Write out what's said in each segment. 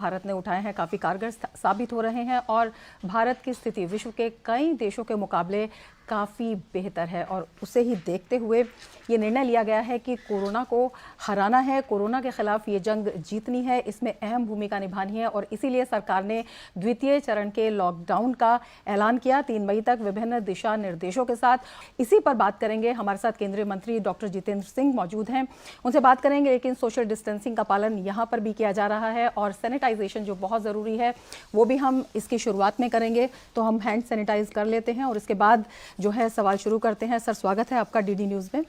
भारत ने उठाए हैं काफ़ी कारगर साबित हो रहे हैं और भारत की स्थिति विश्व के कई देशों के मुकाबले काफ़ी बेहतर है और उसे ही देखते हुए ये निर्णय लिया गया है कि कोरोना को हराना है, कोरोना के खिलाफ ये जंग जीतनी है, इसमें अहम भूमिका निभानी है और इसीलिए सरकार ने द्वितीय चरण के लॉकडाउन का ऐलान किया 3 मई तक विभिन्न दिशा निर्देशों के साथ। इसी पर बात करेंगे, हमारे साथ केंद्रीय मंत्री डॉक्टर जितेंद्र सिंह मौजूद हैं, उनसे बात करेंगे। लेकिन सोशल डिस्टेंसिंग का पालन यहाँ पर भी किया जा रहा है और सैनिटाइजेशन जो बहुत ज़रूरी है वो भी हम इसकी शुरुआत में करेंगे। तो हम हैंड सैनिटाइज कर लेते हैं और इसके बाद जो है सवाल शुरू करते हैं। सर, स्वागत है आपका डीडी न्यूज़ में।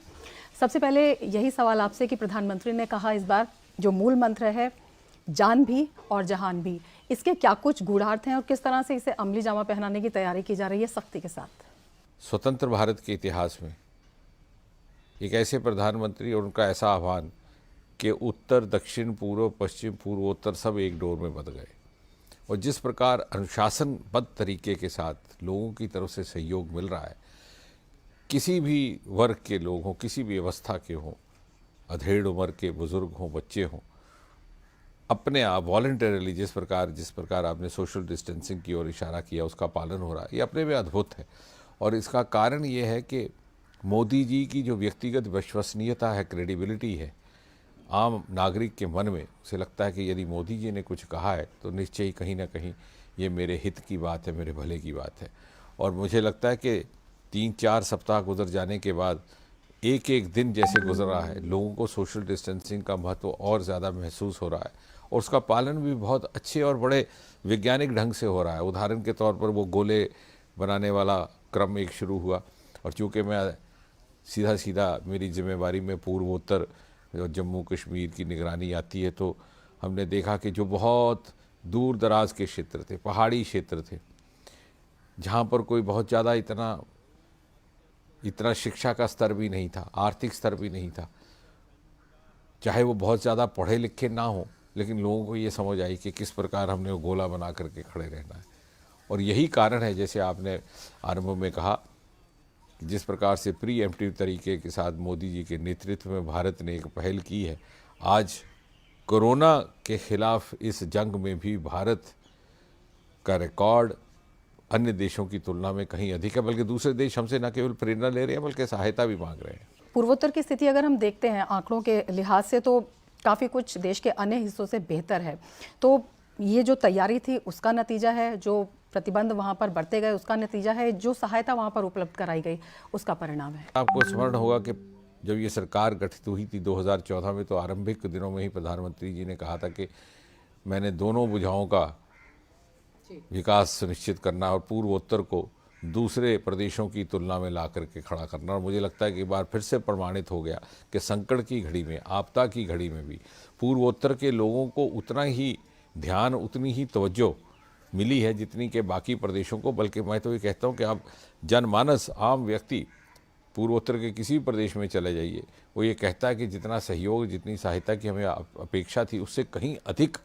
सबसे पहले यही सवाल आपसे कि प्रधानमंत्री ने कहा इस बार जो मूल मंत्र है जान भी और जहान भी, इसके क्या कुछ गूढ़ार्थ हैं और किस तरह से इसे अमली जामा पहनाने की तैयारी की जा रही है सख्ती के साथ? स्वतंत्र भारत के इतिहास में एक ऐसे प्रधानमंत्री और उनका ऐसा आह्वान कि उत्तर, दक्षिण, पूर्व, पश्चिम, पूर्वोत्तर सब एक डोर में बंध गए और जिस प्रकार अनुशासनबद्ध तरीके के साथ लोगों की तरफ से सहयोग मिल रहा है, किसी भी वर्ग के लोग हों, किसी भी अवस्था के हों, अधेड़ उम्र के बुजुर्ग हों, बच्चे हों, अपने आप वॉलंटरली जिस प्रकार आपने सोशल डिस्टेंसिंग की ओर इशारा किया उसका पालन हो रहा है, ये अपने में अद्भुत है। और इसका कारण ये है कि मोदी जी की जो व्यक्तिगत विश्वसनीयता है, क्रेडिबिलिटी है, आम नागरिक के मन में उसे लगता है कि यदि मोदी जी ने कुछ कहा है तो निश्चय ही कहीं ना कहीं ये मेरे हित की बात है, मेरे भले की बात है। और मुझे लगता है कि 3-4 सप्ताह गुजर जाने के बाद एक एक दिन जैसे गुजर रहा है, लोगों को सोशल डिस्टेंसिंग का महत्व और ज़्यादा महसूस हो रहा है और उसका पालन भी बहुत अच्छे और बड़े वैज्ञानिक ढंग से हो रहा है। उदाहरण के तौर पर वो गोले बनाने वाला क्रम एक शुरू हुआ और चूँकि मैं सीधा मेरी जिम्मेवारी में पूर्वोत्तर और जम्मू कश्मीर की निगरानी आती है, तो हमने देखा कि जो बहुत दूर दराज के क्षेत्र थे, पहाड़ी क्षेत्र थे, जहाँ पर कोई बहुत ज़्यादा इतना शिक्षा का स्तर भी नहीं था, आर्थिक स्तर भी नहीं था, चाहे वो बहुत ज़्यादा पढ़े लिखे ना हो, लेकिन लोगों को ये समझ आई कि किस प्रकार हमने वो गोला बना करके खड़े रहना है। और यही कारण है, जैसे आपने आरंभ में कहा, जिस प्रकार से प्रीएम्प्टिव तरीके के साथ मोदी जी के नेतृत्व में भारत ने एक पहल की है, आज कोरोना के खिलाफ इस जंग में भी भारत का रिकॉर्ड अन्य देशों की तुलना में कहीं अधिक है, बल्कि दूसरे देश हमसे न केवल प्रेरणा ले रहे हैं बल्कि सहायता भी मांग रहे हैं। पूर्वोत्तर की स्थिति अगर हम देखते हैं आंकड़ों के लिहाज से तो काफ़ी कुछ देश के अन्य हिस्सों से बेहतर है। तो ये जो तैयारी थी उसका नतीजा है, जो प्रतिबंध वहाँ पर बढ़ते गए उसका नतीजा है, जो सहायता वहाँ पर उपलब्ध कराई गई उसका परिणाम है। आपको स्मरण होगा कि जब ये सरकार गठित हुई थी 2014 में, तो आरंभिक दिनों में ही प्रधानमंत्री जी ने कहा था कि मैंने दोनों भुजाओं का विकास सुनिश्चित करना और पूर्वोत्तर को दूसरे प्रदेशों की तुलना में ला करके खड़ा करना। और मुझे लगता है कि एक बार फिर से प्रमाणित हो गया कि संकट की घड़ी में, आपदा की घड़ी में भी पूर्वोत्तर के लोगों को उतना ही ध्यान, उतनी ही तवज्जो मिली है जितनी के बाकी प्रदेशों को। बल्कि मैं तो ये कहता हूँ कि आप जनमानस, आम व्यक्ति पूर्वोत्तर के किसी भी प्रदेश में चले जाइए, वो ये कहता है कि जितना सहयोग, जितनी सहायता की हमें अपेक्षा थी उससे कहीं अधिक।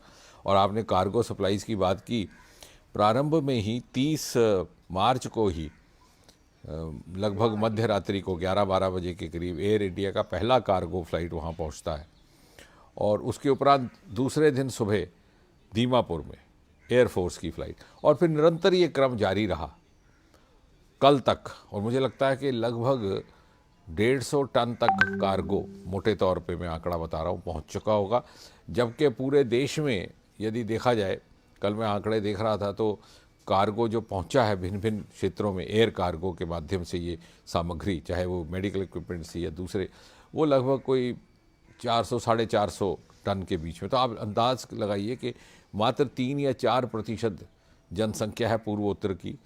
और आपने कार्गो सप्लाईज़ की बात की, प्रारंभ में ही 30 मार्च को ही लगभग मध्य रात्रि को 11-12 बजे के करीब एयर इंडिया का पहला कार्गो फ्लाइट वहाँ पहुँचता है और उसके उपरांत दूसरे दिन सुबह दीमापुर में एयरफोर्स की फ़्लाइट, और फिर निरंतर ये क्रम जारी रहा कल तक। और मुझे लगता है कि लगभग 150 टन तक कार्गो, मोटे तौर पे मैं आंकड़ा बता रहा हूँ, पहुँच चुका होगा। जबकि पूरे देश में यदि देखा जाए, कल मैं आंकड़े देख रहा था, तो कार्गो जो पहुंचा है भिन्न भिन्न क्षेत्रों में एयर कार्गो के माध्यम से, ये सामग्री चाहे वो मेडिकल इक्विपमेंट से या दूसरे, वो लगभग कोई 400-450 टन के बीच में। तो आप अंदाज लगाइए कि मात्र 3 या 4% जनसंख्या है पूर्वोत्तर की,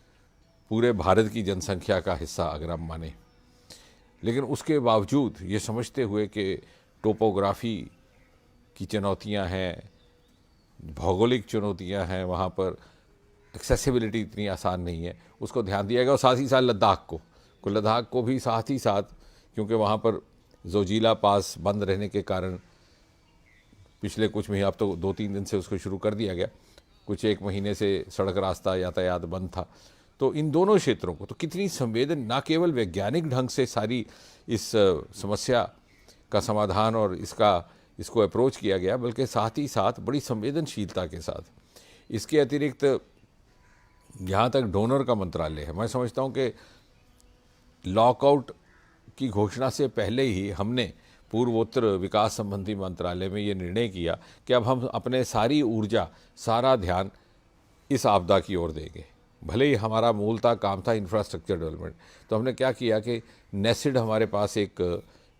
पूरे भारत की जनसंख्या का हिस्सा अगर हम माने। लेकिन उसके बावजूद ये समझते हुए कि टोपोग्राफी की चुनौतियाँ हैं, भौगोलिक चुनौतियां हैं, वहाँ पर एक्सेसिबिलिटी इतनी आसान नहीं है, उसको ध्यान दिया गया। और साथ ही साथ लद्दाख को भी साथ ही साथ, क्योंकि वहाँ पर जोजिला पास बंद रहने के कारण पिछले कुछ महीने, अब तो 2-3 दिन से उसको शुरू कर दिया गया, कुछ 1 महीने से सड़क रास्ता यातायात बंद था। तो इन दोनों क्षेत्रों को तो कितनी संवेदन, ना केवल वैज्ञानिक ढंग से सारी इस समस्या का समाधान और इसका इसको अप्रोच किया गया, बल्कि साथ ही साथ बड़ी संवेदनशीलता के साथ। इसके अतिरिक्त जहाँ तक डोनर का मंत्रालय है, मैं समझता हूँ कि लॉकआउट की घोषणा से पहले ही हमने पूर्वोत्तर विकास संबंधी मंत्रालय में ये निर्णय किया कि अब हम अपने सारी ऊर्जा, सारा ध्यान इस आपदा की ओर देंगे। भले ही हमारा मूलतः काम था इंफ्रास्ट्रक्चर डेवलपमेंट, तो हमने क्या किया कि नेसिड हमारे पास एक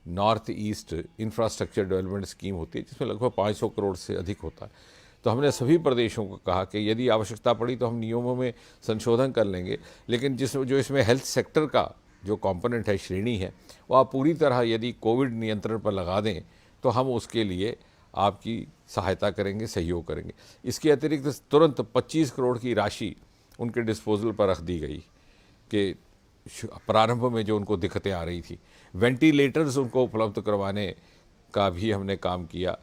north east infrastructure development scheme होती है जिसमें लगभग 500 करोड़ से अधिक होता है। तो हमने सभी प्रदेशों को कहा कि यदि आवश्यकता पड़ी तो हम नियमों में संशोधन कर लेंगे, लेकिन जो इसमें हेल्थ सेक्टर का जो कंपोनेंट है, श्रेणी है, वो आप पूरी तरह यदि कोविड नियंत्रण पर लगा दें तो हम उसके लिए आपकी सहायता करेंगे, सहयोग करेंगे। इसके अतिरिक्त तुरंत 25 करोड़ की राशि उनके डिस्पोजल पर रख दी गई कि प्रारंभ में जो उनको दिक्कतें आ रही थी, वेंटिलेटर्स उनको उपलब्ध करवाने का भी हमने काम किया।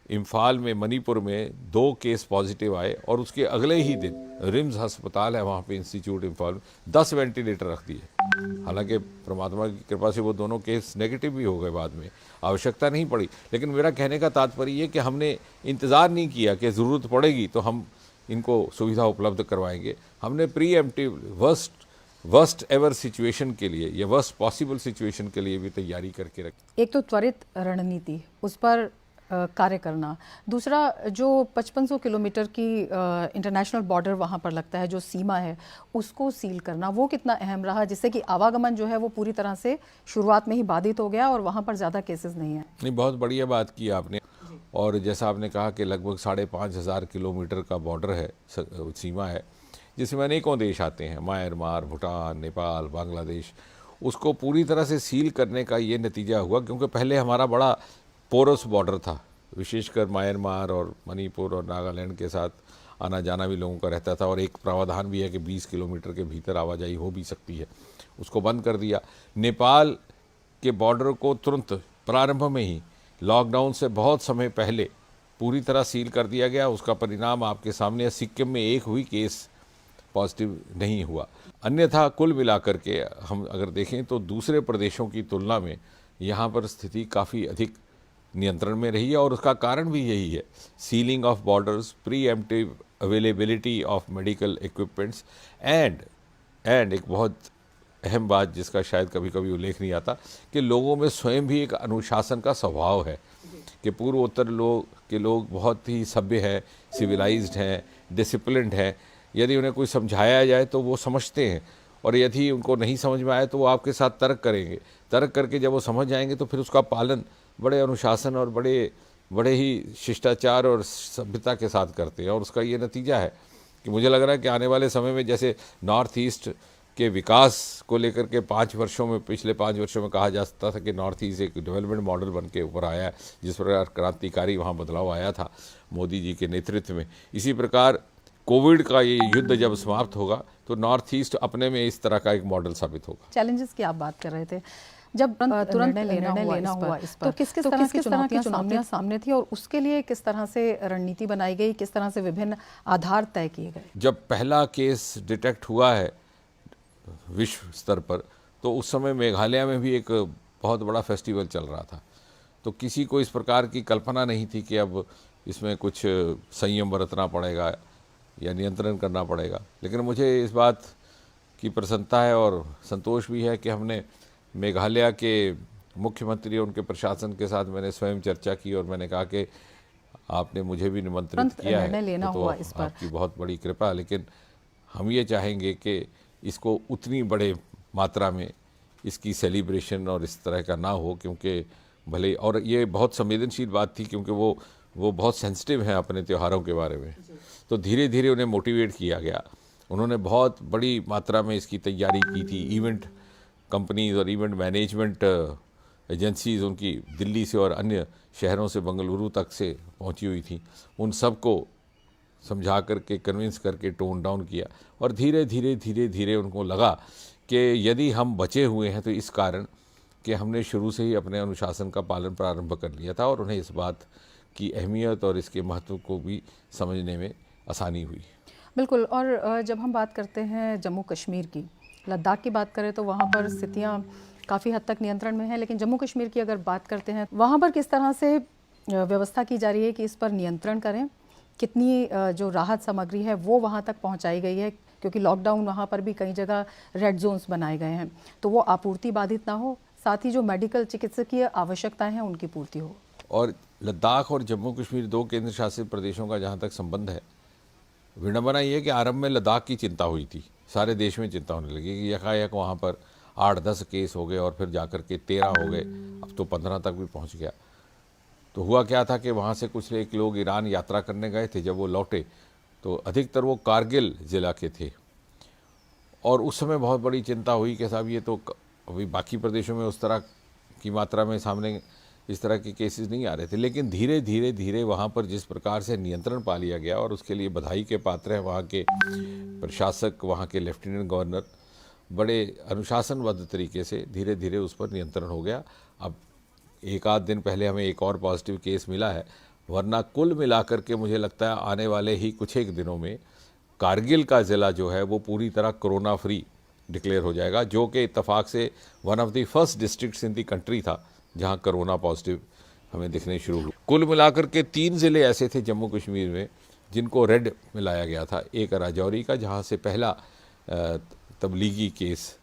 इम्फाल में, मणिपुर में 2 केस पॉजिटिव आए और उसके अगले ही दिन रिम्स अस्पताल है वहाँ पे, इंस्टीट्यूट इम्फाल में 10 वेंटिलेटर रख दिए। हालांकि परमात्मा की कृपा से वो दोनों केस नेगेटिव भी हो गए, बाद में आवश्यकता नहीं पड़ी। लेकिन मेरा कहने का तात्पर्य ये कि हमने इंतज़ार नहीं किया कि ज़रूरत पड़ेगी तो हम इनको सुविधा उपलब्ध करवाएंगे। हमने प्रीएम्प्टिव वर्स्ट एवर सिचुएशन के लिए या वर्स्ट पॉसिबल सिचुएशन के लिए भी तैयारी करके रखी। एक तो त्वरित रणनीति, उस पर कार्य करना, दूसरा जो 5500 किलोमीटर की इंटरनेशनल बॉर्डर वहाँ पर लगता है, जो सीमा है उसको सील करना, वो कितना अहम रहा, जिससे कि आवागमन जो है वो पूरी तरह से शुरुआत में ही बाधित हो गया और वहाँ पर ज़्यादा केसेस नहीं हैं। नहीं, बहुत बढ़िया बात की आपने। और जैसा आपने कहा कि लगभग 5,500 किलोमीटर का बॉर्डर है, सीमा है, जिसमें अनेकों देश आते हैं, म्यांमार, भूटान, नेपाल, बांग्लादेश। उसको पूरी तरह से सील करने का ये नतीजा हुआ क्योंकि पहले हमारा बड़ा पोरस बॉर्डर था, विशेषकर म्यांमार और मणिपुर और नागालैंड के साथ आना जाना भी लोगों का रहता था, और एक प्रावधान भी है कि 20 किलोमीटर के भीतर आवाजाही हो भी सकती है, उसको बंद कर दिया। नेपाल के बॉर्डर को तुरंत प्रारंभ में ही लॉकडाउन से बहुत समय पहले पूरी तरह सील कर दिया गया। उसका परिणाम आपके सामने है, सिक्किम में एक हुई केस पॉजिटिव नहीं हुआ। अन्यथा कुल मिलाकर के हम अगर देखें तो दूसरे प्रदेशों की तुलना में यहाँ पर स्थिति काफ़ी अधिक नियंत्रण में रही है, और उसका कारण भी यही है, ceiling of borders, pre-emptive availability of medical equipments and एक बहुत अहम बात जिसका शायद कभी कभी उल्लेख नहीं आता कि लोगों में स्वयं भी एक अनुशासन का स्वभाव है कि पूर्वोत्तर के लोग बहुत ही सभ्य हैं, सिविलाइज्ड हैं, डिसिप्लिन्ड हैं। यदि उन्हें कोई समझाया जाए तो वो समझते हैं, और यदि उनको नहीं समझ में आए तो वो आपके साथ तर्क करेंगे। तर्क करके जब वो समझ जाएंगे तो फिर उसका पालन बड़े अनुशासन और बड़े ही शिष्टाचार और सभ्यता के साथ करते हैं। और उसका ये नतीजा है कि मुझे लग रहा है कि आने वाले समय में जैसे नॉर्थ ईस्ट के विकास को लेकर के पिछले 5 वर्षों में कहा जा सकता था कि नॉर्थ ईस्ट एक डेवलपमेंट मॉडल बन के ऊपर आया है, जिस प्रकार क्रांतिकारी वहाँ बदलाव आया था मोदी जी के नेतृत्व में, इसी प्रकार कोविड का ये युद्ध जब समाप्त होगा तो नॉर्थ ईस्ट अपने में इस तरह का एक मॉडल साबित होगा। चैलेंजेस की आप बात कर रहे थे, जब तुरंत निर्णय लेना हुआ इस पर, तो किस तरह की चुनौतियां सामने थी और उसके लिए किस तरह से रणनीति बनाई गई, किस तरह से विभिन्न आधार तय किए गए? जब पहला केस डिटेक्ट हुआ है विश्व स्तर पर, तो उस समय मेघालय में भी एक बहुत बड़ा फेस्टिवल चल रहा था, तो किसी को इस प्रकार की कल्पना नहीं थी कि अब इसमें कुछ संयम बरतना पड़ेगा या नियंत्रण करना पड़ेगा। लेकिन मुझे इस बात की प्रसन्नता है और संतोष भी है कि हमने मेघालय के मुख्यमंत्री और उनके प्रशासन के साथ मैंने स्वयं चर्चा की और मैंने कहा कि आपने मुझे भी निमंत्रित किया है, तो आपकी बहुत बड़ी कृपा। लेकिन हम ये चाहेंगे कि इसको उतनी बड़े मात्रा में इसकी सेलिब्रेशन और इस तरह का ना हो, क्योंकि भले, और ये बहुत संवेदनशील बात थी क्योंकि वो बहुत सेंसिटिव हैं अपने त्योहारों के बारे में, तो धीरे धीरे उन्हें मोटिवेट किया गया। उन्होंने बहुत बड़ी मात्रा में इसकी तैयारी की थी। इवेंट कंपनीज और इवेंट मैनेजमेंट एजेंसीज उनकी दिल्ली से और अन्य शहरों से बेंगलुरु तक से पहुंची हुई थी। उन सबको समझा करके, कन्विंस करके टोन डाउन किया, और धीरे धीरे उनको लगा कि यदि हम बचे हुए हैं तो इस कारण कि हमने शुरू से ही अपने अनुशासन का पालन प्रारंभ कर लिया था, और उन्हें इस बात की अहमियत और इसके महत्व को भी समझने में आसानी हुई। बिल्कुल। और जब हम बात करते हैं जम्मू कश्मीर की, लद्दाख की बात करें तो वहाँ पर स्थितियाँ काफ़ी हद तक नियंत्रण में हैं, लेकिन जम्मू कश्मीर की अगर बात करते हैं वहाँ पर किस तरह से व्यवस्था की जा रही है कि इस पर नियंत्रण करें? कितनी जो राहत सामग्री है वो वहाँ तक पहुँचाई गई है? क्योंकि लॉकडाउन वहाँ पर भी कई जगह रेड जोन्स बनाए गए हैं, तो वो आपूर्ति बाधित ना हो, साथ ही जो मेडिकल चिकित्सकीय आवश्यकताएं हैं उनकी पूर्ति हो। और लद्दाख और जम्मू कश्मीर 2 केंद्र शासित प्रदेशों का जहाँ तक संबंध है, विडंबना ये है कि आरंभ में लद्दाख की चिंता हुई थी, सारे देश में चिंता होने लगी कि यकायक वहाँ पर 8-10 केस हो गए और फिर जाकर के 13 हो गए, अब तो 15 तक भी पहुँच गया। तो हुआ क्या था कि वहाँ से कुछ एक लोग ईरान यात्रा करने गए थे, जब वो लौटे तो अधिकतर वो कारगिल ज़िला के थे और उस समय बहुत बड़ी चिंता हुई कि साहब ये तो अभी बाकी प्रदेशों में उस तरह की मात्रा में सामने इस तरह के केसेस नहीं आ रहे थे। लेकिन धीरे धीरे धीरे वहाँ पर जिस प्रकार से नियंत्रण पा लिया गया, और उसके लिए बधाई के पात्र हैं वहाँ के प्रशासक, वहाँ के लेफ्टिनेंट गवर्नर, बड़े अनुशासनबद्ध तरीके से धीरे धीरे उस पर नियंत्रण हो गया। अब एक आध दिन पहले हमें एक और पॉजिटिव केस मिला है, वरना कुल मिलाकर के मुझे लगता है आने वाले ही कुछ एक दिनों में कारगिल का ज़िला जो है वो पूरी तरह कोरोना फ्री डिक्लेयर हो जाएगा, जो कि इत्तेफाक से one of the first districts in the country था जहां कोरोना पॉजिटिव हमें दिखने शुरू हुए। कुल मिलाकर के 3 ज़िले ऐसे थे जम्मू कश्मीर में जिनको रेड में लाया गया था। एक राजौरी का, जहां से पहला तबलीगी केस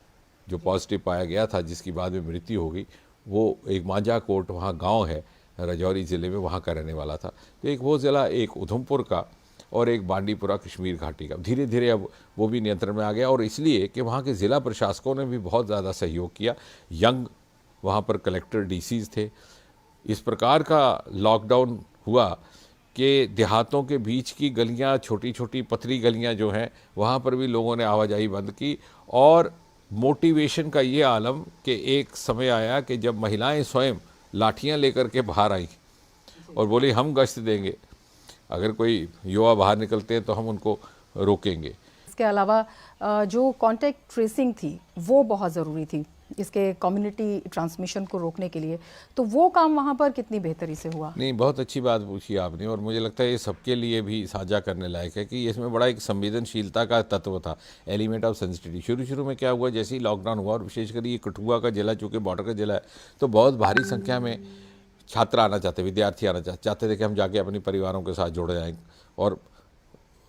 जो पॉजिटिव पाया गया था, जिसकी बाद में मृत्यु हो गई, वो एक मांझा कोट वहाँ गांव है राजौरी ज़िले में, वहाँ का रहने वाला था। तो एक वो ज़िला, एक उधमपुर का और एक बांडीपुरा कश्मीर घाटी का। धीरे धीरे अब वो भी नियंत्रण में आ गया, और इसलिए कि वहाँ के ज़िला प्रशासकों ने भी बहुत ज़्यादा सहयोग किया। यंग वहाँ पर कलेक्टर डीसीज थे। इस प्रकार का लॉकडाउन हुआ कि देहातों के बीच की गलियाँ, छोटी छोटी पथरी गलियाँ जो हैं, वहाँ पर भी लोगों ने आवाजाही बंद की। और मोटिवेशन का ये आलम कि एक समय आया कि जब महिलाएं स्वयं लाठियाँ लेकर के बाहर आई और बोली हम गश्त देंगे, अगर कोई युवा बाहर निकलते हैं तो हम उनको रोकेंगे। इसके अलावा जो कॉन्टैक्ट ट्रेसिंग थी वो बहुत ज़रूरी थी इसके कम्युनिटी ट्रांसमिशन को रोकने के लिए, तो वो काम वहाँ पर कितनी बेहतरी से हुआ? नहीं, बहुत अच्छी बात पूछी आपने, और मुझे लगता है ये सबके लिए भी साझा करने लायक है कि इसमें बड़ा एक संवेदनशीलता का तत्व था, एलिमेंट ऑफ सेंसिटिविटी। शुरू में क्या हुआ, जैसे ही लॉकडाउन हुआ, और विशेषकर ये कठुआ का जिला चूँकि बॉर्डर का जिला है, तो बहुत भारी संख्या में छात्र आना चाहते, विद्यार्थी आना चाहते थे कि हम जाके अपने परिवारों के साथ जुड़ जाएँ, और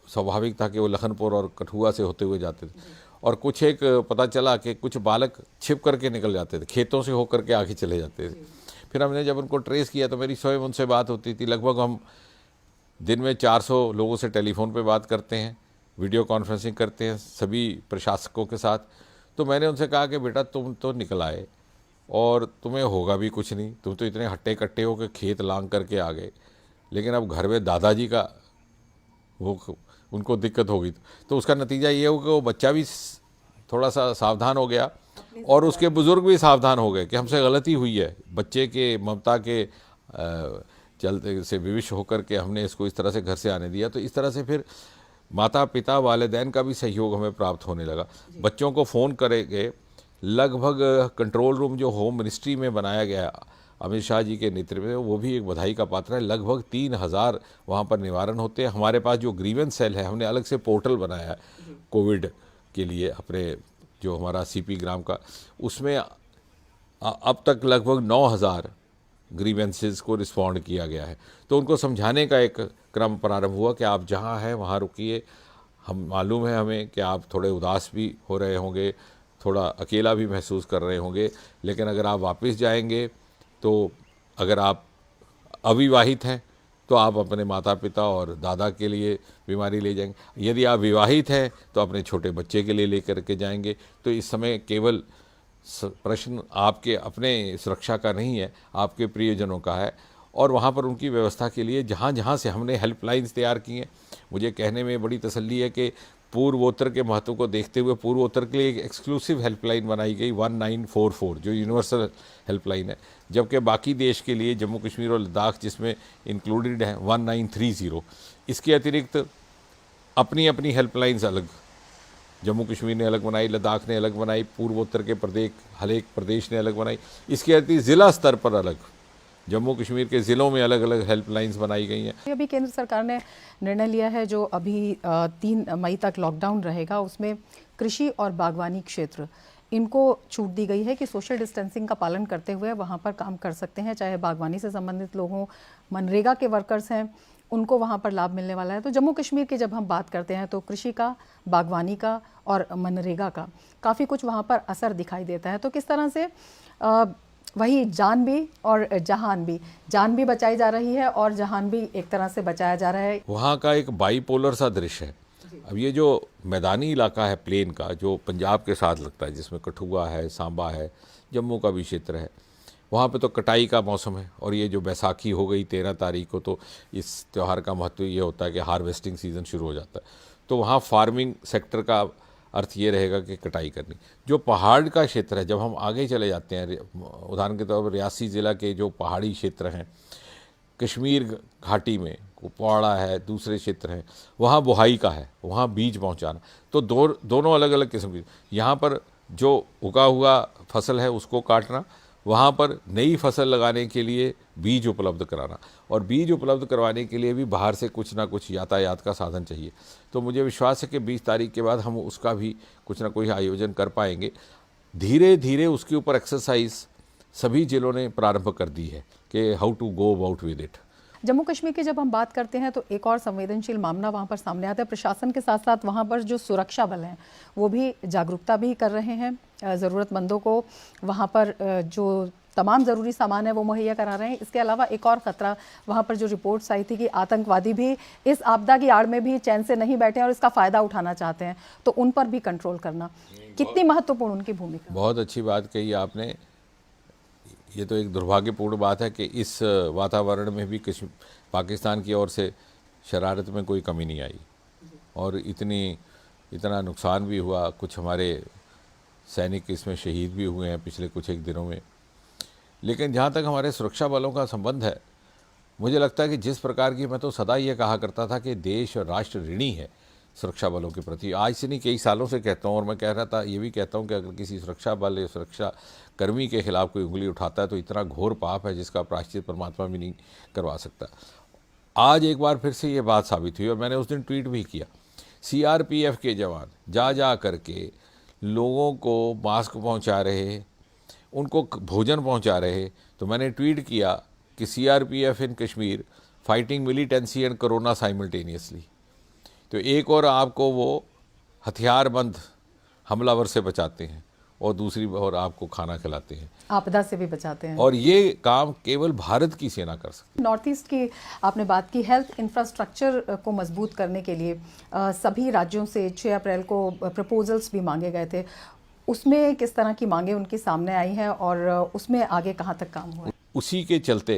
स्वाभाविक था कि वो लखनपुर और कठुआ से होते हुए जाते थे। और कुछ एक पता चला कि कुछ बालक छिप करके निकल जाते थे, खेतों से होकर के आगे चले जाते थे। फिर हमने जब उनको ट्रेस किया तो मेरी स्वयं उनसे बात होती थी। लगभग हम दिन में 400 लोगों से टेलीफोन पे बात करते हैं, वीडियो कॉन्फ्रेंसिंग करते हैं सभी प्रशासकों के साथ। तो मैंने उनसे कहा कि बेटा तुम तो निकल आए और तुम्हें होगा भी कुछ नहीं, तुम तो इतने हट्टे कट्टे हो के खेत लांग करके आ गए, लेकिन अब घर में दादाजी का वो उनको दिक्कत होगी, तो उसका नतीजा ये हो कि वो बच्चा भी थोड़ा सा सावधान हो गया और उसके बुज़ुर्ग भी सावधान हो गए कि हमसे गलती हुई है। बच्चे के ममता के चलते से विवश होकर के हमने इसको इस तरह से घर से आने दिया। तो इस तरह से फिर माता पिता वालिदैन का भी सहयोग हमें प्राप्त होने लगा। बच्चों को फ़ोन करेंगे, लगभग कंट्रोल रूम जो होम मिनिस्ट्री में बनाया गया अमित शाह जी के नेतृत्व में, वो भी एक बधाई का पात्र है। लगभग 3000 वहाँ पर निवारण होते हैं। हमारे पास जो ग्रीवेंस सेल है, हमने अलग से पोर्टल बनाया है कोविड के लिए, अपने जो हमारा सीपी ग्राम का, उसमें अब तक लगभग 9000 ग्रीवेंसेस को रिस्पॉन्ड किया गया है। तो उनको समझाने का एक क्रम प्रारंभ हुआ कि आप जहाँ हैं वहाँ रुकिए। हम मालूम है हमें कि आप थोड़े उदास भी हो रहे होंगे, थोड़ा अकेला भी महसूस कर रहे होंगे, लेकिन अगर आप वापस जाएंगे तो अगर आप अविवाहित हैं तो आप अपने माता पिता और दादा के लिए बीमारी ले जाएंगे, यदि आप विवाहित हैं तो अपने छोटे बच्चे के लिए लेकर के जाएंगे। तो इस समय केवल प्रश्न आपके अपने सुरक्षा का नहीं है, आपके प्रियजनों का है। और वहाँ पर उनकी व्यवस्था के लिए जहाँ जहाँ से हमने हेल्पलाइंस तैयार की हैं, मुझे कहने में बड़ी तसल्ली है कि पूर्वोत्तर के महत्व को देखते हुए पूर्वोत्तर के लिए एक एक्सक्लूसिव हेल्पलाइन बनाई गई 1944, जो यूनिवर्सल हेल्पलाइन है, जबकि बाकी देश के लिए जम्मू कश्मीर और लद्दाख जिसमें इंक्लूडेड है 1930। इसके अतिरिक्त अपनी अपनी हेल्पलाइंस अलग, जम्मू कश्मीर ने अलग बनाई, लद्दाख ने अलग बनाई, पूर्वोत्तर के हर एक प्रदेश ने अलग बनाई। इसके अतिरिक्त ज़िला स्तर पर अलग, जम्मू कश्मीर के ज़िलों में अलग अलग हेल्पलाइंस बनाई गई हैं। अभी केंद्र सरकार ने निर्णय लिया है, जो अभी 3 मई तक लॉकडाउन रहेगा, उसमें कृषि और बागवानी क्षेत्र, इनको छूट दी गई है कि सोशल डिस्टेंसिंग का पालन करते हुए वहाँ पर काम कर सकते हैं, चाहे बागवानी से संबंधित लोग हों, मनरेगा के वर्कर्स हैं, उनको वहाँ पर लाभ मिलने वाला है। तो जम्मू कश्मीर की जब हम बात करते हैं तो कृषि का, बागवानी का और मनरेगा का काफ़ी कुछ वहाँ पर असर दिखाई देता है। तो किस तरह से वही जान भी और जान भी बचाई जा रही है और जहान भी एक तरह से बचाया जा रहा है। वहाँ का एक बाईपोलर सा दृश्य है। अब ये जो मैदानी इलाका है प्लेन का, जो पंजाब के साथ लगता है, जिसमें कठुआ है, सांबा है, जम्मू का भी क्षेत्र है, वहाँ पे तो कटाई का मौसम है। और ये जो बैसाखी हो गई 13 तारीख को, तो इस त्यौहार का महत्व ये होता है कि हार्वेस्टिंग सीज़न शुरू हो जाता है। तो वहाँ फार्मिंग सेक्टर का अर्थ ये रहेगा कि कटाई करनी। जो पहाड़ का क्षेत्र है, जब हम आगे चले जाते हैं, उदाहरण के तौर पर रियासी ज़िला के जो पहाड़ी क्षेत्र हैं, कश्मीर घाटी में कुपवाड़ा है, दूसरे क्षेत्र हैं, वहाँ बुहाई का है, वहाँ बीज पहुँचाना। तो दोनों अलग अलग किस्म की, यहाँ पर जो उगा हुआ फसल है उसको काटना, वहाँ पर नई फसल लगाने के लिए बीज उपलब्ध कराना, और बीज उपलब्ध करवाने के लिए भी बाहर से कुछ ना कुछ यातायात का साधन चाहिए। तो मुझे विश्वास है कि 20 तारीख के बाद हम उसका भी कुछ ना कुछ आयोजन कर पाएंगे। धीरे धीरे उसके ऊपर एक्सरसाइज सभी जिलों ने प्रारंभ कर दी है कि how to go about with इट। जम्मू कश्मीर की जब हम बात करते हैं तो एक और संवेदनशील मामला वहाँ पर सामने आता है। प्रशासन के साथ साथ वहाँ पर जो सुरक्षा बल हैं वो भी जागरूकता भी कर रहे हैं, ज़रूरतमंदों को वहाँ पर जो तमाम ज़रूरी सामान है वो मुहैया करा रहे हैं। इसके अलावा एक और ख़तरा वहाँ पर जो रिपोर्ट्स आई थी कि आतंकवादी भी इस आपदा की आड़ में भी चैन से नहीं बैठे और इसका फ़ायदा उठाना चाहते हैं, तो उन पर भी कंट्रोल करना कितनी महत्वपूर्ण उनकी भूमिका। बहुत अच्छी बात कही आपने। ये तो एक दुर्भाग्यपूर्ण बात है कि इस वातावरण में भी पाकिस्तान की ओर से शरारत में कोई कमी नहीं आई और इतना नुकसान भी हुआ। कुछ हमारे सैनिक इसमें शहीद भी हुए हैं पिछले कुछ एक दिनों में। लेकिन जहाँ तक हमारे सुरक्षा बलों का संबंध है, मुझे लगता है कि जिस प्रकार की, मैं तो सदा ये कहा करता था कि देश और राष्ट्र ऋणी है सुरक्षा बलों के प्रति। आज से नहीं, कई सालों से कहता हूँ, और मैं कह रहा था, ये भी कहता हूँ कि अगर किसी सुरक्षा बल या सुरक्षा कर्मी के खिलाफ कोई उंगली उठाता है तो इतना घोर पाप है जिसका प्रायश्चित परमात्मा भी नहीं करवा सकता। आज एक बार फिर से ये बात साबित हुई और मैंने उस दिन ट्वीट भी किया। CRPF के जवान जा करके लोगों को मास्क पहुंचा रहे, उनको भोजन पहुंचा रहे। तो मैंने ट्वीट किया कि CRPF in Kashmir fighting militancy and corona simultaneously. तो एक और आपको वो हथियारबंद हमलावर से बचाते हैं और दूसरी ओर आपको खाना खिलाते हैं, आपदा से भी बचाते हैं। और ये काम केवल भारत की सेना कर सकती है। नॉर्थ ईस्ट की आपने बात की, हेल्थ इंफ्रास्ट्रक्चर को मजबूत करने के लिए सभी राज्यों से 6 अप्रैल को प्रपोजल्स भी मांगे गए थे। उसमें किस तरह की मांगे उनके सामने आई हैं और उसमें आगे कहाँ तक काम हुआ? उसी के चलते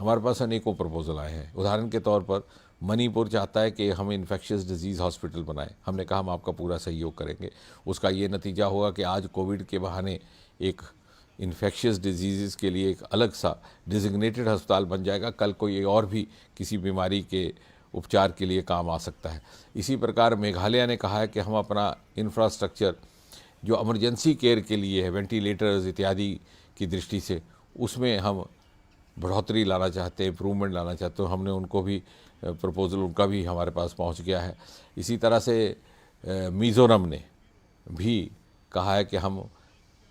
हमारे पास अनेकों प्रपोजल आए हैं। उदाहरण के तौर पर मणिपुर चाहता है कि हम इन्फेक्शियस डिजीज़ हॉस्पिटल बनाएं। हमने कहा हम आपका पूरा सहयोग करेंगे। उसका ये नतीजा होगा कि आज कोविड के बहाने एक इन्फेक्शियस डिजीज़ के लिए एक अलग सा डिजिग्नेटेड अस्पताल बन जाएगा। कल कोई और भी किसी बीमारी के उपचार के लिए काम आ सकता है। इसी प्रकार मेघालय ने कहा है कि हम अपना इंफ्रास्ट्रक्चर जो इमरजेंसी केयर के लिए है, वेंटिलेटर्स इत्यादि की दृष्टि से, उसमें हम बढ़ोतरी लाना चाहते हैं, इम्प्रूवमेंट लाना चाहते हैं। तो हमने उनको भी प्रपोज़ल, उनका भी हमारे पास पहुंच गया है। इसी तरह से मिज़ोरम ने भी कहा है कि हम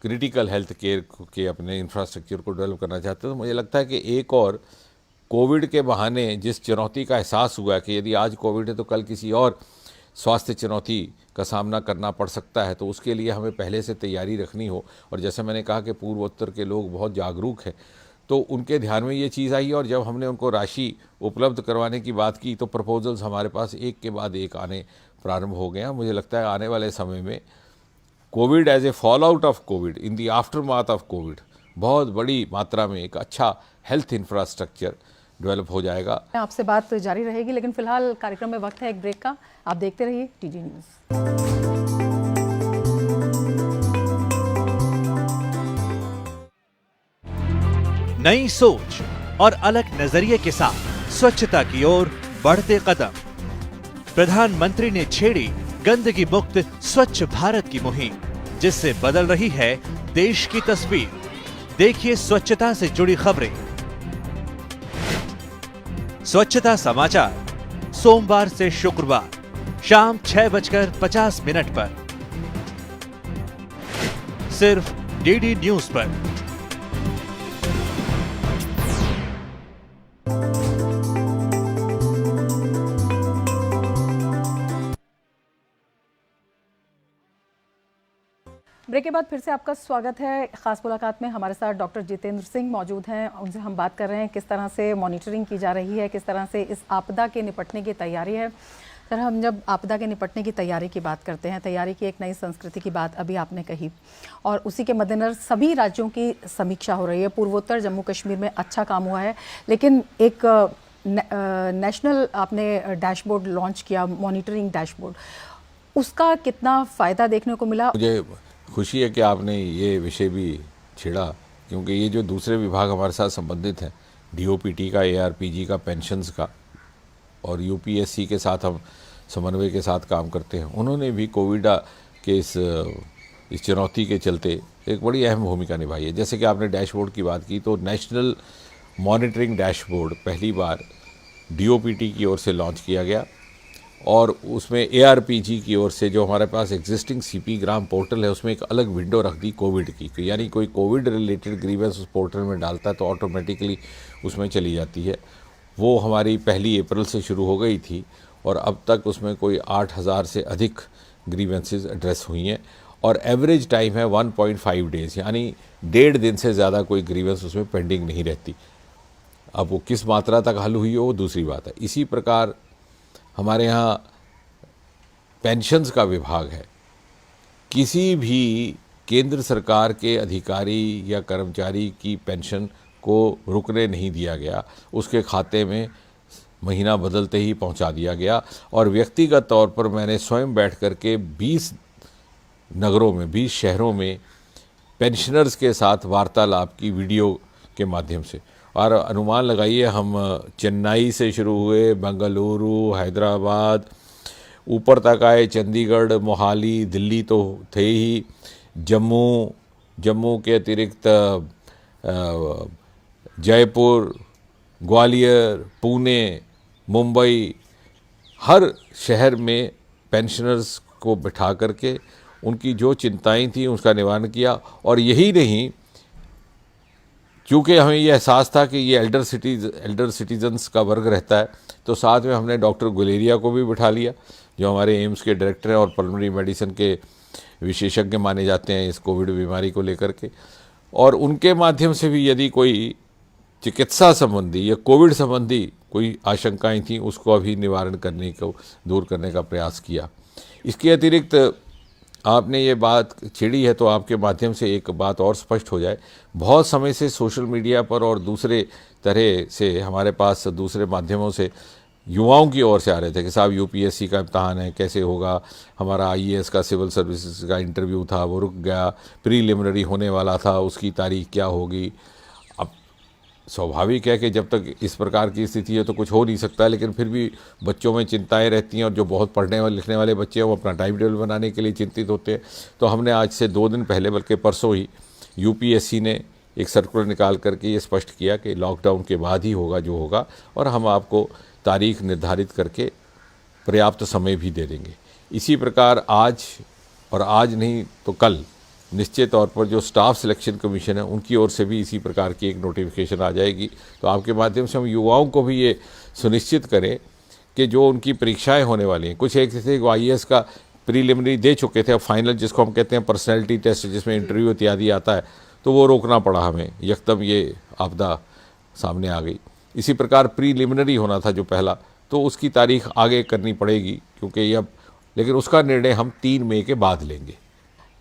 क्रिटिकल हेल्थ केयर के अपने इंफ्रास्ट्रक्चर को डेवलप करना चाहते हैं। तो मुझे लगता है कि एक और कोविड के बहाने जिस चुनौती का एहसास हुआ कि यदि आज कोविड है तो कल किसी और स्वास्थ्य चुनौती का सामना करना पड़ सकता है, तो उसके लिए हमें पहले से तैयारी रखनी हो। और जैसे मैंने कहा कि पूर्वोत्तर के लोग बहुत जागरूक हैं, तो उनके ध्यान में ये चीज़ आई और जब हमने उनको राशि उपलब्ध करवाने की बात की तो प्रपोजल्स हमारे पास एक के बाद एक आने प्रारंभ हो गए हैं। मुझे लगता है आने वाले समय में Covid as a fall out of Covid, in the aftermath of Covid, बहुत बड़ी मात्रा में एक अच्छा हेल्थ इंफ्रास्ट्रक्चर डेवलप हो जाएगा। आपसे बात जारी रहेगी, लेकिन फिलहाल कार्यक्रम में वक्त है एक ब्रेक का। आप देखते रहिए TG न्यूज़। नई सोच और अलग नजरिए के साथ स्वच्छता की ओर बढ़ते कदम। प्रधानमंत्री ने छेड़ी गंदगी मुक्त स्वच्छ भारत की मुहिम, जिससे बदल रही है देश की तस्वीर। देखिए स्वच्छता से जुड़ी खबरें। स्वच्छता समाचार सोमवार से शुक्रवार शाम 6:50 पर। सिर्फ डीडी न्यूज पर। ब्रेक के बाद फिर से आपका स्वागत है। खास मुलाकात में हमारे साथ डॉक्टर जितेंद्र सिंह मौजूद हैं। उनसे हम बात कर रहे हैं किस तरह से मॉनिटरिंग की जा रही है, किस तरह से इस आपदा के निपटने की तैयारी है। सर, हम जब आपदा के निपटने की तैयारी की बात करते हैं, तैयारी की एक नई संस्कृति की बात अभी आपने कही, और उसी के मद्देनजर सभी राज्यों की समीक्षा हो रही है। पूर्वोत्तर जम्मू कश्मीर में अच्छा काम हुआ है, लेकिन एक नेशनल आपने डैशबोर्ड लॉन्च किया, मॉनिटरिंग डैशबोर्ड, उसका कितना फ़ायदा देखने को मिला? मुझे खुशी है कि आपने ये विषय भी छेड़ा, क्योंकि ये जो दूसरे विभाग हमारे साथ संबंधित हैं, डीओपीटी का, एआरपीजी का, पेंशन्स का, और यूपीएससी के साथ हम समन्वय के साथ काम करते हैं, उन्होंने भी कोविड के इस चुनौती के चलते एक बड़ी अहम भूमिका निभाई है। जैसे कि आपने डैशबोर्ड की बात की, तो नेशनल मॉनिटरिंग डैशबोर्ड पहली बार डीओपीटी की ओर से लॉन्च किया गया, और उसमें एआरपीजी की ओर से जो हमारे पास एग्जिस्टिंग सीपी ग्राम पोर्टल है, उसमें एक अलग विंडो रख दी कोविड की, यानी कोई कोविड रिलेटेड ग्रीवेंस उस पोर्टल में डालता है तो ऑटोमेटिकली उसमें चली जाती है। वो हमारी 1 अप्रैल से शुरू हो गई थी, और अब तक उसमें कोई 8,000 से अधिक ग्रीवेंसेस एड्रेस हुई हैं, और एवरेज टाइम है 1.5 डेज़, यानी 1.5 दिन से ज़्यादा कोई ग्रीवेंस उसमें पेंडिंग नहीं रहती। अब वो किस मात्रा तक हल हुई हो वो दूसरी बात है। इसी प्रकार हमारे यहाँ पेंशन्स का विभाग है। किसी भी केंद्र सरकार के अधिकारी या कर्मचारी की पेंशन को रुकने नहीं दिया गया, उसके खाते में महीना बदलते ही पहुंचा दिया गया। और व्यक्तिगत तौर पर मैंने स्वयं बैठ कर के 20 नगरों में, 20 शहरों में पेंशनर्स के साथ वार्तालाप की वीडियो के माध्यम से, और अनुमान लगाइए, हम चेन्नई से शुरू हुए, बेंगलुरु, हैदराबाद, ऊपर तक आए, चंडीगढ़, मोहाली, दिल्ली तो थे ही, जम्मू के अतिरिक्त जयपुर, ग्वालियर, पुणे, मुंबई, हर शहर में पेंशनर्स को बिठा करके उनकी जो चिंताएं थी उसका निवारण किया। और यही नहीं, क्योंकि हमें ये एहसास था कि ये एल्डर सिटीजन्स का वर्ग रहता है, तो साथ में हमने डॉक्टर गुलेरिया को भी बिठा लिया, जो हमारे एम्स के डायरेक्टर हैं और पल्मोनरी मेडिसिन के विशेषज्ञ माने जाते हैं इस कोविड बीमारी को लेकर के। और उनके माध्यम से भी यदि कोई चिकित्सा संबंधी या कोविड संबंधी कोई आशंकाएं थीं, उसको अभी निवारण करने को, दूर करने का प्रयास किया। इसके अतिरिक्त आपने ये बात छेड़ी है, तो आपके माध्यम से एक बात और स्पष्ट हो जाए। बहुत समय से सोशल मीडिया पर और दूसरे तरह से हमारे पास दूसरे माध्यमों से युवाओं की ओर से आ रहे थे कि साहब यूपीएससी का इम्तहान है, कैसे होगा, हमारा आईएएस का सिविल सर्विसेज का इंटरव्यू था वो रुक गया, प्रीलिमिनरी होने वाला था, उसकी तारीख क्या होगी। अब स्वाभाविक है कि जब तक इस प्रकार की स्थिति है तो कुछ हो नहीं सकता, लेकिन फिर भी बच्चों में चिंताएं रहती हैं, और जो बहुत पढ़ने वाले लिखने वाले बच्चे हैं वो अपना टाइम टेबल बनाने के लिए चिंतित होते हैं। तो हमने आज से 2 दिन पहले, बल्कि परसों ही, यूपीएससी ने एक सर्कुलर निकाल करके ये स्पष्ट किया कि लॉकडाउन के बाद ही होगा जो होगा, और हम आपको तारीख निर्धारित करके पर्याप्त समय भी दे देंगे। इसी प्रकार आज नहीं तो कल निश्चित तौर पर जो स्टाफ सिलेक्शन कमीशन है उनकी ओर से भी इसी प्रकार की एक नोटिफिकेशन आ जाएगी। तो आपके माध्यम से हम युवाओं को भी ये सुनिश्चित करें कि जो उनकी परीक्षाएं होने वाली हैं, कुछ एक थे आईएएस का प्रीलिमिनरी दे चुके थे, अब फाइनल जिसको हम कहते हैं पर्सनैलिटी टेस्ट, जिसमें इंटरव्यू इत्यादि आता है, तो वो रोकना पड़ा हमें, यकदम ये आपदा सामने आ गई। इसी प्रकार प्रीलिमिनरी होना था जो पहला, तो उसकी तारीख आगे करनी पड़ेगी, क्योंकि ये अब, लेकिन उसका निर्णय हम 3 मई के बाद लेंगे।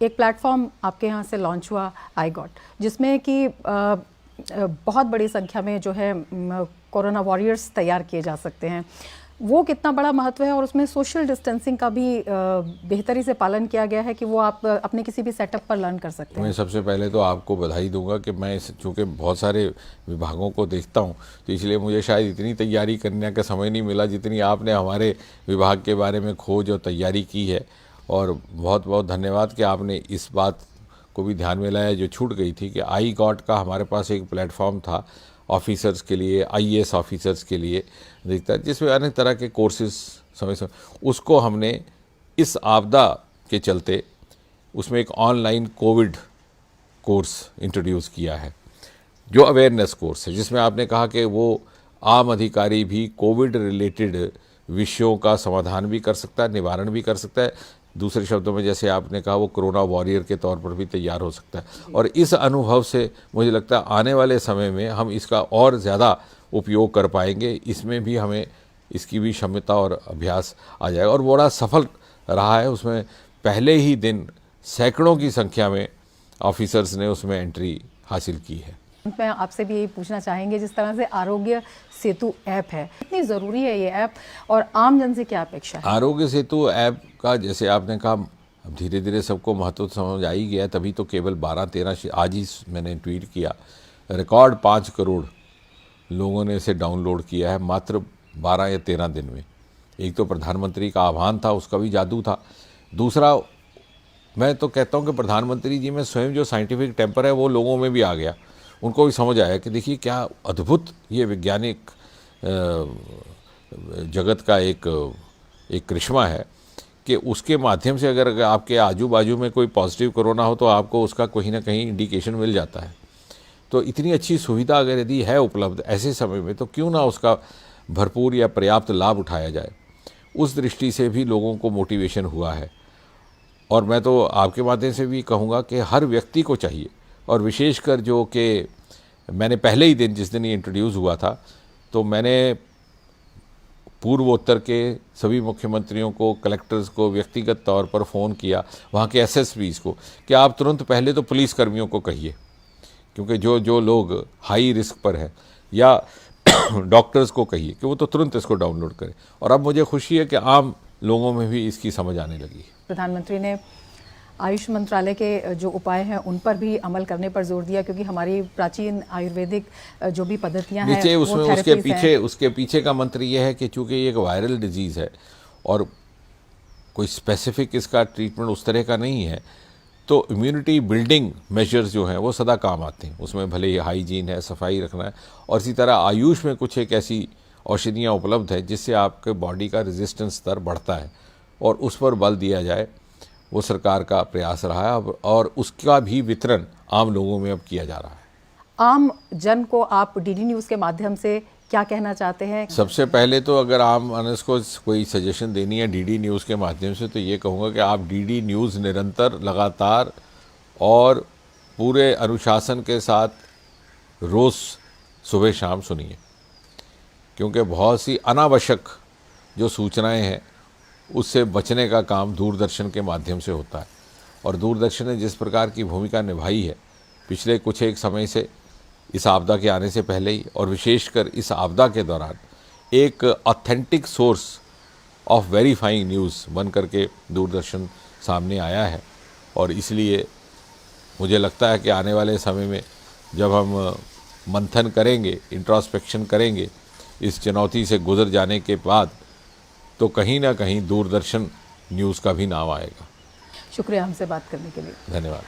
एक प्लेटफॉर्म आपके यहाँ से लॉन्च हुआ, आई गॉट, जिसमें कि बहुत बड़ी संख्या में जो है कोरोना वॉरियर्स तैयार किए जा सकते हैं। वो कितना बड़ा महत्व है, और उसमें सोशल डिस्टेंसिंग का भी बेहतरी से पालन किया गया है कि वो आप अपने किसी भी सेटअप पर लर्न कर सकते हैं। मैं सबसे पहले तो आपको बधाई दूंगा कि मैं चूँकि बहुत सारे विभागों को देखता हूं, तो इसलिए मुझे शायद इतनी तैयारी करने का समय नहीं मिला जितनी आपने हमारे विभाग के बारे में खोज और तैयारी की है। और बहुत बहुत धन्यवाद कि आपने इस बात को भी ध्यान में लाया जो छूट गई थी कि आई गॉट का हमारे पास एक प्लेटफॉर्म था ऑफिसर्स के लिए, आईएएस ऑफिसर्स के लिए दिखता है, जिसमें अनेक तरह के कोर्सेज समय उसको हमने इस आपदा के चलते उसमें एक ऑनलाइन कोविड कोर्स इंट्रोड्यूस किया है, जो अवेयरनेस कोर्स है, जिसमें आपने कहा कि वो आम अधिकारी भी कोविड रिलेटेड विषयों का समाधान भी कर सकता है, निवारण भी कर सकता है। दूसरे शब्दों में जैसे आपने कहा, वो कोरोना वॉरियर के तौर पर भी तैयार हो सकता है। और इस अनुभव से मुझे लगता है आने वाले समय में हम इसका और ज़्यादा उपयोग कर पाएंगे। इसमें भी हमें इसकी भी क्षमता और अभ्यास आ जाएगा, और बड़ा सफल रहा है। उसमें पहले ही दिन सैकड़ों की संख्या में ऑफिसर्स ने उसमें एंट्री हासिल की है। मैं आपसे भी यही पूछना चाहेंगे, जिस तरह से आरोग्य सेतु ऐप है, कितनी ज़रूरी है ये ऐप और आम जन से क्या अपेक्षा है? आरोग्य सेतु ऐप का जैसे आपने कहा, अब धीरे धीरे सबको महत्व समझ आ ही गया, तभी तो केवल 12-13 आज ही मैंने ट्वीट किया, रिकॉर्ड 5 करोड़ लोगों ने इसे डाउनलोड किया है मात्र 12 या 13 दिन में। एक तो प्रधानमंत्री का आह्वान था, उसका भी जादू था। दूसरा, मैं तो कहता हूं कि प्रधानमंत्री जी में स्वयं जो साइंटिफिक टेम्पर है वो लोगों में भी आ गया। उनको भी समझ आया कि देखिए क्या अद्भुत ये वैज्ञानिक जगत का एक करिश्मा है कि उसके माध्यम से अगर आपके आजू बाजू में कोई पॉजिटिव कोरोना हो तो आपको उसका कहीं ना कहीं इंडिकेशन मिल जाता है। तो इतनी अच्छी सुविधा अगर यदि है उपलब्ध ऐसे समय में, तो क्यों ना उसका भरपूर या पर्याप्त लाभ उठाया जाए। उस दृष्टि से भी लोगों को मोटिवेशन हुआ है। और मैं तो आपके माध्यम से भी कहूँगा कि हर व्यक्ति को चाहिए, और विशेषकर जो कि मैंने पहले ही दिन, जिस दिन ये इंट्रोड्यूस हुआ था, तो मैंने पूर्वोत्तर के सभी मुख्यमंत्रियों को, कलेक्टर्स को व्यक्तिगत तौर पर फ़ोन किया, वहाँ के एसएसपीज़ को, कि आप तुरंत पहले तो पुलिस कर्मियों को कहिए, क्योंकि जो लोग हाई रिस्क पर हैं, या डॉक्टर्स को कहिए कि वो तो तुरंत इसको डाउनलोड करें। और अब मुझे खुशी है कि आम लोगों में भी इसकी समझ आने लगी है। प्रधानमंत्री ने आयुष मंत्रालय के जो उपाय हैं उन पर भी अमल करने पर जोर दिया, क्योंकि हमारी प्राचीन आयुर्वेदिक जो भी पद्धतियां हैं उसमें उसके पीछे का मंत्र ये है कि चूंकि ये एक वायरल डिजीज़ है और कोई स्पेसिफिक इसका ट्रीटमेंट उस तरह का नहीं है, तो इम्यूनिटी बिल्डिंग मेजर्स जो हैं वो सदा काम आते हैं। उसमें भले ही हाइजीन है, सफाई रखना है, और इसी तरह आयुष में कुछ एक ऐसी औषधियाँ उपलब्ध है जिससे आपके बॉडी का रेजिस्टेंस स्तर बढ़ता है, और उस पर बल दिया जाए, वो सरकार का प्रयास रहा है। और उसका भी वितरण आम लोगों में अब किया जा रहा है। आम जन को आप डीडी न्यूज़ के माध्यम से क्या कहना चाहते हैं? सबसे पहले तो अगर आम मानस को कोई सजेशन देनी है डीडी न्यूज़ के माध्यम से, तो ये कहूँगा कि आप डीडी न्यूज़ निरंतर, लगातार और पूरे अनुशासन के साथ रोज़ सुबह शाम सुनिए, क्योंकि बहुत सी अनावश्यक जो सूचनाएं हैं उससे बचने का काम दूरदर्शन के माध्यम से होता है। और दूरदर्शन ने जिस प्रकार की भूमिका निभाई है पिछले कुछ एक समय से, इस आपदा के आने से पहले ही और विशेषकर इस आपदा के दौरान, एक authentic source of verifying news बन करके दूरदर्शन सामने आया है। और इसलिए मुझे लगता है कि आने वाले समय में जब हम मंथन करेंगे, इंट्रोस्पेक्शन करेंगे इस चुनौती से गुजर जाने के बाद, तो कहीं ना कहीं दूरदर्शन न्यूज़ का भी नाम आएगा। शुक्रिया हमसे बात करने के लिए। धन्यवाद।